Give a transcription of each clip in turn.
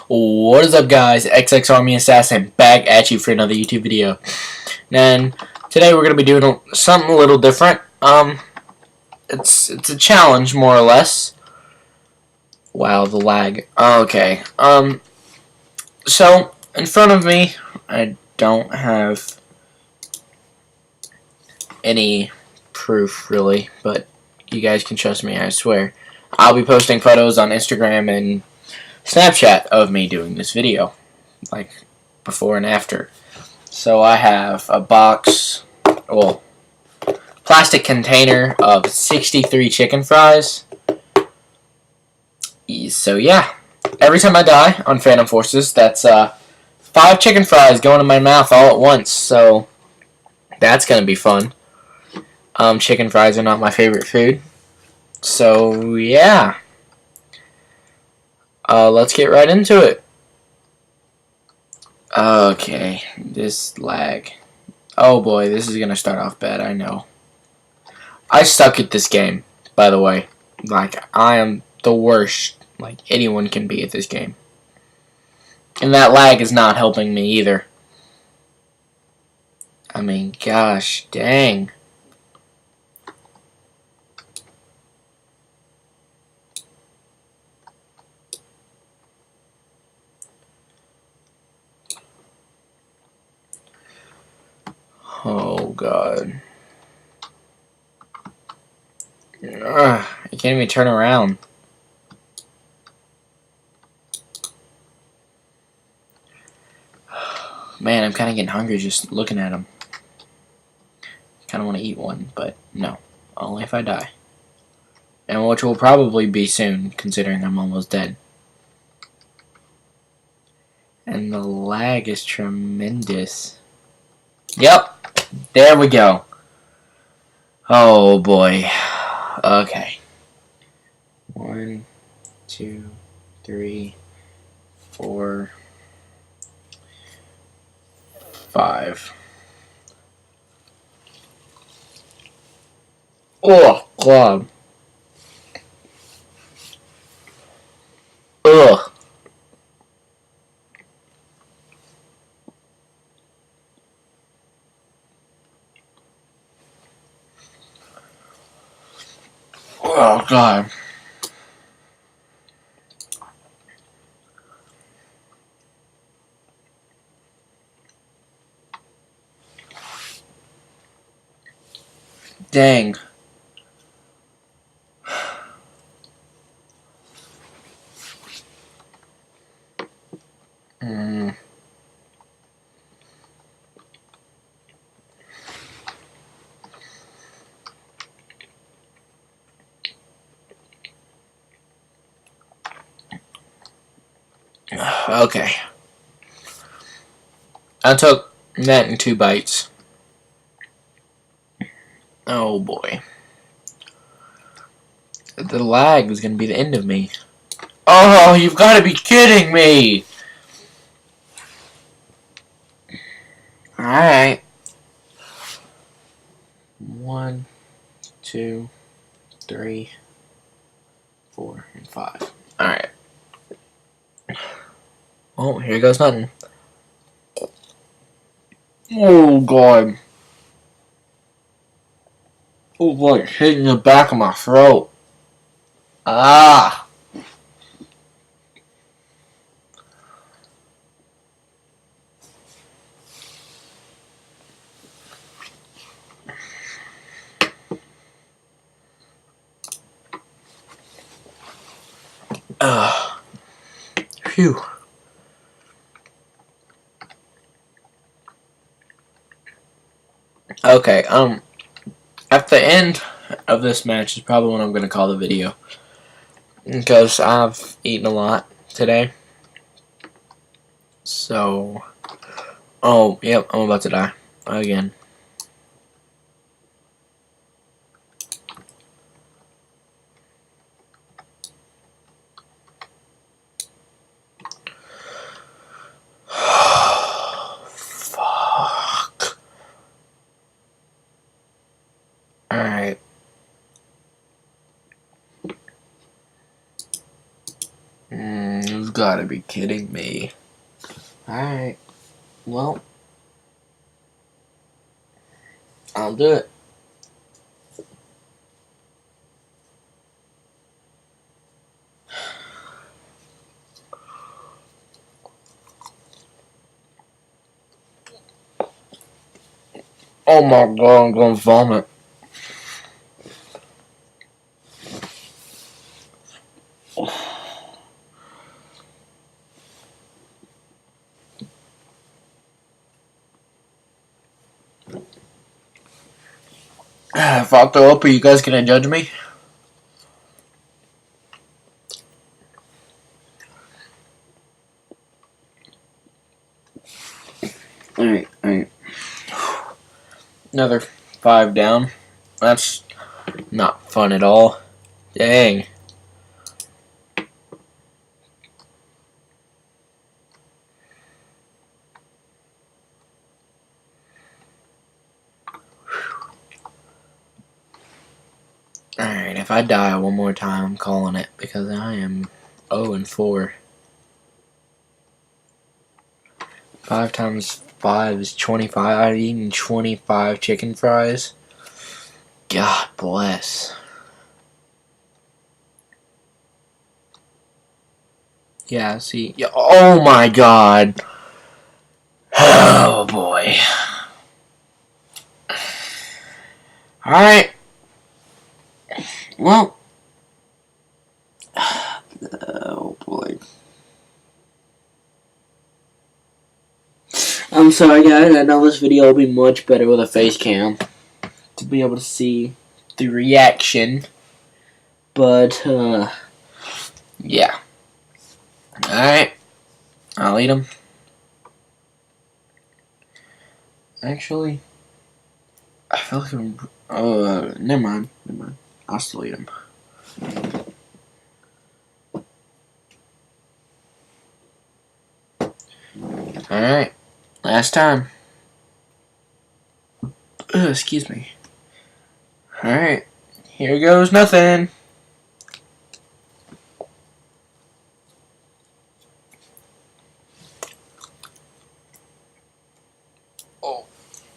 What is up, guys? XX Army Assassin back at you for another YouTube video. And today we're gonna be doing something a little different. It's a challenge, more or less. Wow, the lag. Okay. So in front of me, I don't have any proof really, but you guys can trust me. I swear. I'll be posting photos on Instagram and Snapchat of me doing this video, like before and after. So I have a box, well, plastic container of 63 chicken fries. So yeah, every time I die on Phantom Forces, that's 5 chicken fries going in my mouth all at once. So that's gonna be fun. Chicken fries are not my favorite food. So yeah, let's get right into it. Okay, this lag. Oh boy, this is gonna start off bad, I know. I suck at this game, by the way. Like, I am the worst, like, anyone can be at this game. And that lag is not helping me either. I mean, gosh, dang. Oh, God. Ugh, I can't even turn around. Man, I'm kind of getting hungry just looking at them. Kind of want to eat one, but no. Only if I die. And which will probably be soon, considering I'm almost dead. And the lag is tremendous. Yep, there we go. Oh boy. Okay. 1, 2, 3, 4, 5. Oh God. Ugh. Oh God. Dang. Mm. Okay. I took that in 2 bites. Oh boy. The lag is gonna be the end of me. Oh, you've got to be kidding me! Alright. 1, 2, 3, 4, and 5. Alright. Oh, here goes nothing. Oh God. Oh, like hitting the back of my throat. Ah. Phew. Okay, at the end of this match is probably when I'm gonna call the video. Because I've eaten a lot today. So, oh, yep, I'm about to die. Again. Fuck. Alright. It was gotta be kidding me. Alright. Well, I'll do it. Oh my god, I'm gonna vomit. If I throw up, are you guys gonna judge me? Alright. Another 5 down. That's not fun at all. Dang. Alright, if I die one more time, I'm calling it, because I am 0-4. 5 times 5 is 25. I've eaten 25 chicken fries. God bless. Yeah, see. Yeah, oh my god. Oh boy. Alright. Well. Oh boy. I'm sorry guys, I know this video will be much better with a face cam to be able to see the reaction, but yeah. Alright, I'll eat them. Actually, I feel like I'm, never mind, I'll still eat them. Alright. Last time. Excuse me. Alright. Here goes nothing.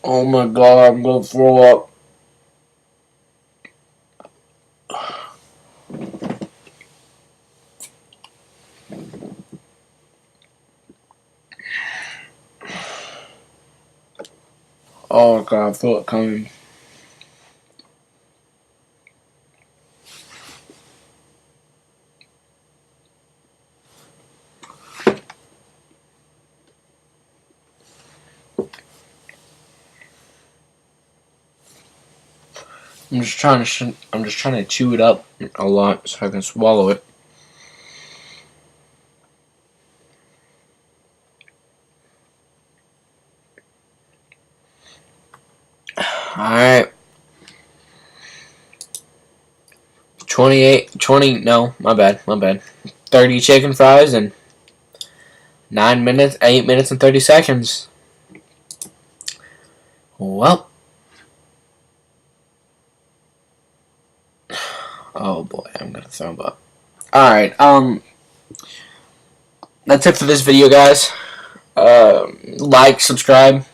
Oh my god, I'm gonna throw up. Oh god, I feel it coming. I'm just trying to chew it up a lot so I can swallow it. Alright. 20, my bad. 30 chicken fries and 8 minutes and 30 seconds. Well. Oh boy, I'm gonna throw up. Alright, that's it for this video, guys. Like, subscribe.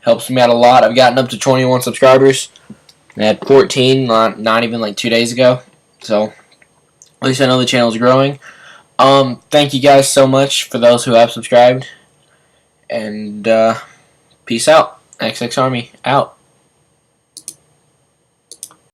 Helps me out a lot. I've gotten up to 21 subscribers. I had 14 not even like 2 days ago. So, at least I know the channel's growing. Thank you guys so much for those who have subscribed. And, peace out. XX Army, out.